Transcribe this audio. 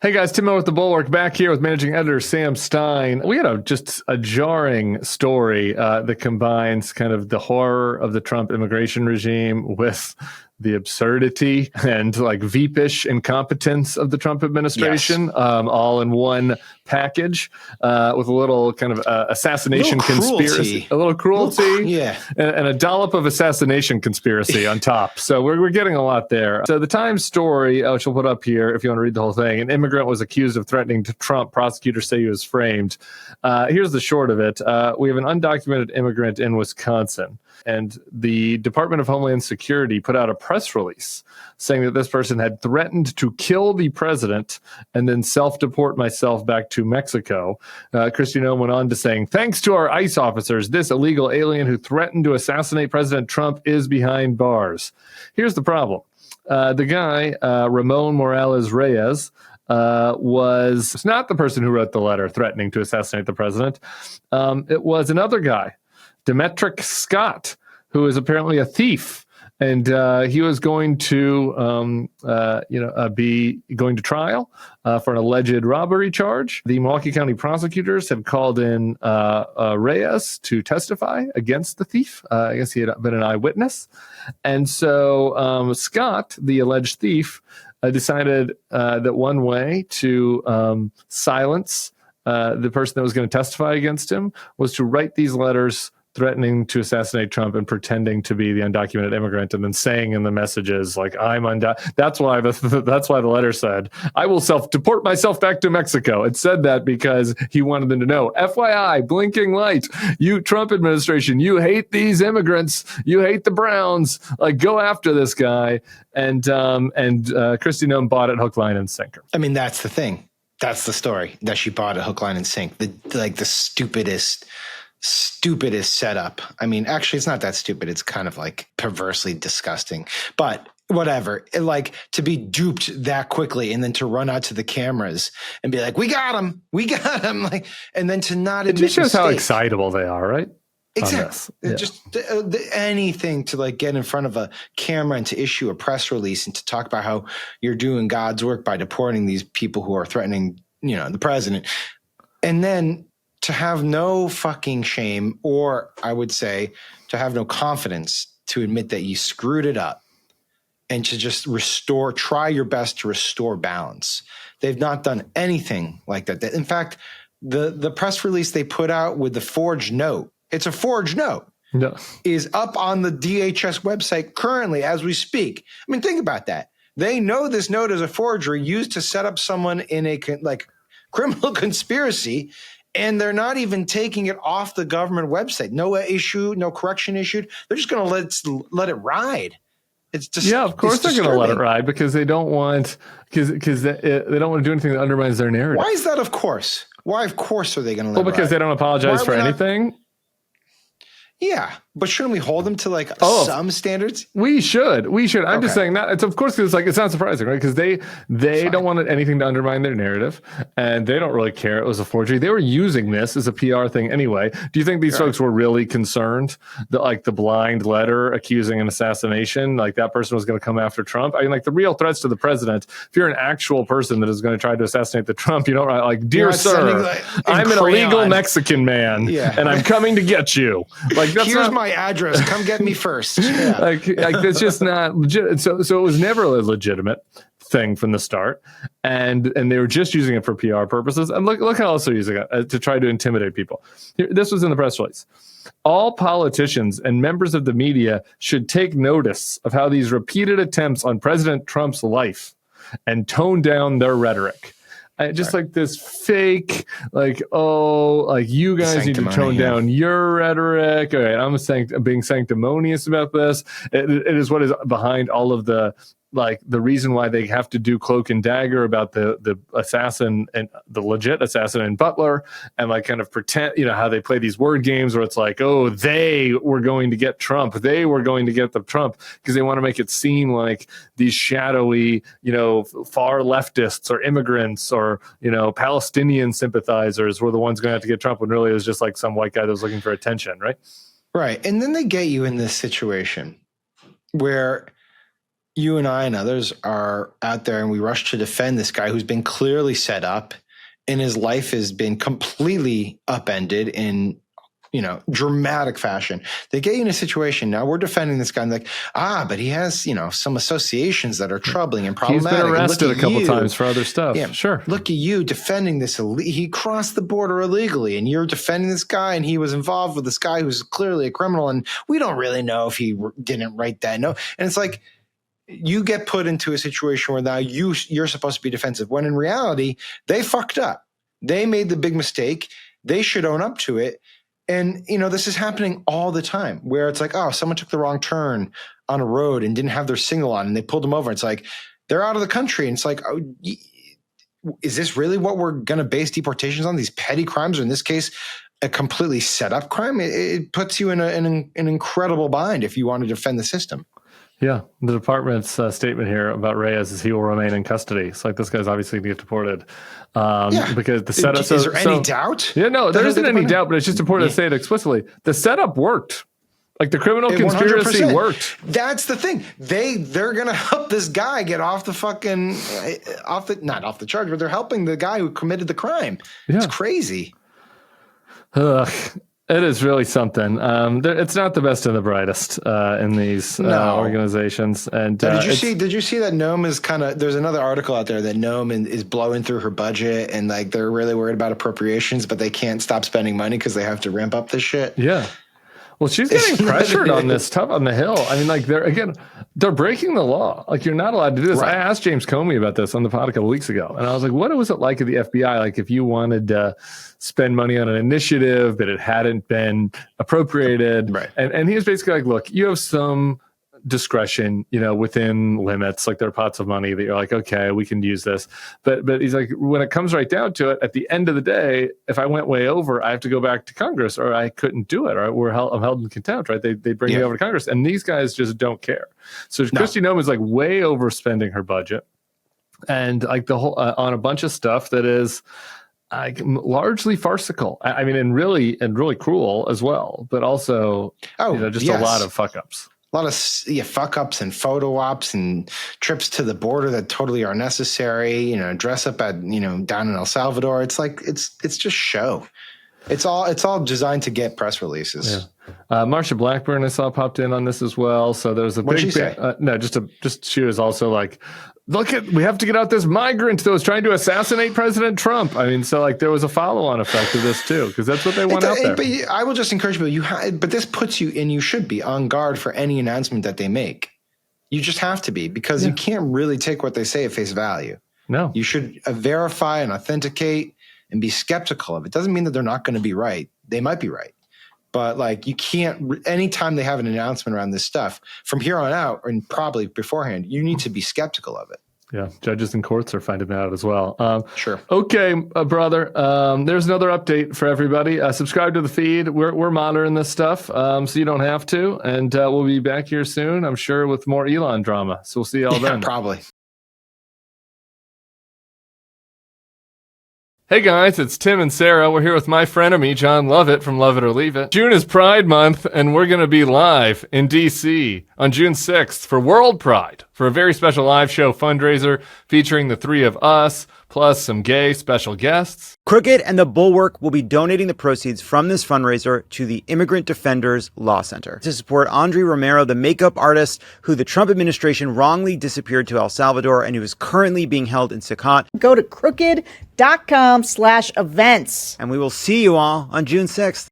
Hey guys, Tim with the Bulwark back here with managing editor Sam Stein. We had just a jarring story that combines kind of the horror of the Trump immigration regime with the absurdity and like Veepish incompetence of the Trump administration, yes. All in one package with a little kind of assassination conspiracy, a little cruelty, and a dollop of assassination conspiracy on top. So we're getting a lot there. So the Times story, which we'll put up here if you want to read the whole thing, an immigrant was accused of threatening to Trump. Prosecutors say he was framed. Here's the short of it. We have an undocumented immigrant in Wisconsin, and the Department of Homeland Security put out a press release saying that this person had threatened to kill the president and then self-deport myself back to Mexico. Kristi Noem went on to saying, thanks to our ICE officers, this illegal alien who threatened to assassinate President Trump is behind bars. Here's the problem. The guy, Ramon Morales Reyes, was not the person who wrote the letter threatening to assassinate the president. It was another guy, Demetric Scott, who is apparently a thief. And he was going to, be going to trial for an alleged robbery charge. The Milwaukee County prosecutors have called in Reyes to testify against the thief. I guess he had been an eyewitness. And so Scott, the alleged thief, decided that one way to silence the person that was going to testify against him was to write these letters threatening to assassinate Trump and pretending to be the undocumented immigrant, and then saying in the messages like I'm That's why the letter said, "I will deport myself back to Mexico." It said that because he wanted them to know, FYI, blinking light, you Trump administration, you hate these immigrants, you hate the Browns, like go after this guy. And Kristi Noem bought it hook, line, and sinker. I mean, that's the thing. That's the story, that she bought it hook, line, and sink. The stupidest setup. I mean, actually, it's not that stupid. It's kind of like perversely disgusting, but whatever. Like to be duped that quickly and then to run out to the cameras and be like, we got him. Like, and then to not admit it just shows how excitable they are, right? Exactly. Yeah. Just anything to like get in front of a camera and to issue a press release and to talk about how you're doing God's work by deporting these people who are threatening, the president. And then to have no fucking shame, or I would say to have no confidence to admit that you screwed it up and to just try your best to restore balance. They've not done anything like that. In fact, the press release they put out with the forged note, it's a forged note, is up on the DHS website currently as we speak. I mean, think about that. They know this note is a forgery used to set up someone in a criminal conspiracy, and they're not even taking it off the government website. No issue, no correction issued. They're just going to let it ride. It's just of course they're going to let it ride because they don't want they don't want to do anything that undermines their narrative. Why is that? Of course. Why? Of course are they going to let it ride? Well, because they don't apologize for anything. Yeah, but shouldn't we hold them to some standards? We should. I'm just saying that. It's of course because it's not surprising, right? Because they don't want anything to undermine their narrative, and they don't really care it was a forgery. They were using this as a PR thing anyway. Do you think these folks were really concerned that the blind letter accusing an assassination, that person was going to come after Trump? I mean, the real threats to the president. If you're an actual person that is going to try to assassinate the Trump, you don't write dear sir, I'm an illegal Mexican man, and I'm coming to get you. Here's my address. Come get me first. Yeah. That's just not legit. So it was never a legitimate thing from the start, and they were just using it for PR purposes. And look how else they're using it to try to intimidate people. This was in the press release. All politicians and members of the media should take notice of how these repeated attempts on President Trump's life and tone down their rhetoric. Just this fake, you guys need to tone down your rhetoric. All right, I'm being sanctimonious about this. It is what is behind all of the reason why they have to do cloak and dagger about the assassin and the legit assassin in Butler, and kind of pretend, how they play these word games where it's they were going to get Trump. They were going to get the Trump because they want to make it seem like these shadowy, far leftists or immigrants or, Palestinian sympathizers were the ones going to have to get Trump, when really it was just some white guy that was looking for attention, right? Right. And then they get you in this situation where you and I and others are out there and we rush to defend this guy who's been clearly set up and his life has been completely upended in, dramatic fashion. They get you in a situation. Now we're defending this guy and like, but he has, some associations that are troubling and problematic. He's been arrested a couple times for other stuff. Yeah, sure. Look at you defending this. He crossed the border illegally and you're defending this guy and he was involved with this guy who's clearly a criminal. And we don't really know if he didn't write that note. And it's like, you get put into a situation where now you're supposed to be defensive when in reality, they fucked up. They made the big mistake. They should own up to it. And, this is happening all the time where it's like, someone took the wrong turn on a road and didn't have their signal on and they pulled them over. It's like, they're out of the country. And it's like, is this really what we're going to base deportations on? These petty crimes, or in this case, a completely set up crime? It puts you in an incredible bind if you want to defend the system. Yeah, the department's statement here about Reyes is he will remain in custody. It's like this guy's obviously going to get deported because the setup. Is there any doubt? Yeah, no, there isn't any doubt, but it's just important to say it explicitly. The setup worked. Like the criminal conspiracy 100%. Worked. That's the thing. They're going to help this guy get off the fucking not off the charge, but they're helping the guy who committed the crime. Yeah. It's crazy. Ugh. It is really something. It's not the best and the brightest in these organizations. And did you see that Noem is there's another article out there that Noem is blowing through her budget and like they're really worried about appropriations, but they can't stop spending money because they have to ramp up this shit. Yeah. Well, she's getting pressured on this stuff on the Hill. I mean, like they're breaking the law. Like you're not allowed to do this. Right. I asked James Comey about this on the pod a couple weeks ago, and I was like, "What was it like at the FBI? Like if you wanted to spend money on an initiative that it hadn't been appropriated?" Right. And he was basically like, "Look, you have some discretion, within limits. Like there are pots of money that you're like, okay, we can use this. But he's like, when it comes right down to it, at the end of the day, if I went way over, I have to go back to Congress, or I couldn't do it. Right? I'm held in contempt. Right? They bring me over to Congress, and these guys just don't care. So Kristi Noem is like way overspending her budget, and like the whole on a bunch of stuff that is largely farcical. I mean, and really cruel as well, but also a lot of fuck ups. A lot of fuck ups and photo ops and trips to the border that totally are necessary. Dress up at down in El Salvador. It's like it's just show. It's all designed to get press releases. Yeah. Marsha Blackburn I saw popped in on this as well. So there's a big. What did she say? She was also like, we have to get out this migrant that was trying to assassinate President Trump. I mean, so like there was a follow-on effect of this too, because that's what they want out there. But I will just encourage people. But this puts you in. You should be on guard for any announcement that they make. You just have to be, because you can't really take what they say at face value. No, you should verify and authenticate and be skeptical of it. Doesn't mean that they're not going to be right. They might be right. But like you can't, anytime they have an announcement around this stuff from here on out, and probably beforehand, you need to be skeptical of it. Yeah, judges and courts are finding that out as well. Sure. Okay, brother. There's another update for everybody. Subscribe to the feed. We're monitoring this stuff, so you don't have to. And we'll be back here soon, I'm sure, with more Elon drama. So we'll see you all then. Probably. Hey guys, it's Tim and Sarah. We're here with my frenemy, John Lovett from Love It or Leave It. June is Pride Month, and we're going to be live in D.C. on June 6th for World Pride for a very special live show fundraiser featuring the three of us, plus some gay special guests. Crooked and the Bulwark will be donating the proceeds from this fundraiser to the Immigrant Defenders Law Center to support Andre Romero, the makeup artist who the Trump administration wrongly disappeared to El Salvador and who is currently being held in Secot. Go to crooked.com/events. And we will see you all on June 6th.